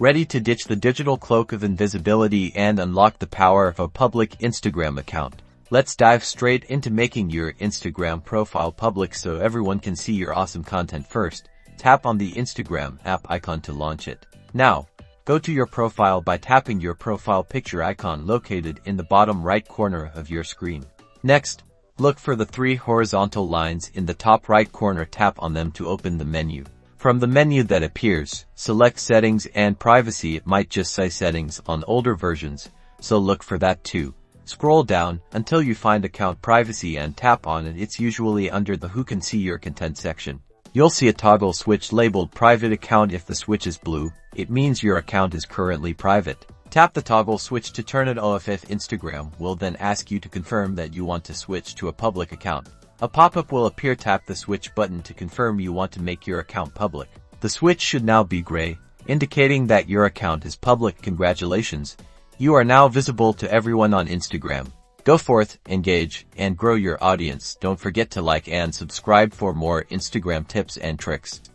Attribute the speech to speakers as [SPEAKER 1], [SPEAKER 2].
[SPEAKER 1] Ready to ditch the digital cloak of invisibility and unlock the power of a public Instagram account? Let's dive straight into making your Instagram profile public so everyone can see your awesome content first. Tap on the Instagram app icon to launch it. Now, go to your profile by tapping your profile picture icon located in the bottom right corner of your screen. Next, look for the three horizontal lines in the top right corner. Tap on them to open the menu. From the menu that appears, select Settings and Privacy. It might just say Settings on older versions, so look for that too. Scroll down until you find Account Privacy and tap on it. It's usually under the Who Can See Your Content section. You'll see a toggle switch labeled Private Account. If the switch is blue, it means your account is currently private. Tap the toggle switch to turn it off. Instagram will then ask you to confirm that you want to switch to a public account. A pop-up will appear. Tap the switch button to confirm you want to make your account public. The switch should now be gray, indicating that your account is public. Congratulations! You are now visible to everyone on Instagram. Go forth, engage, and grow your audience. Don't forget to like and subscribe for more Instagram tips and tricks.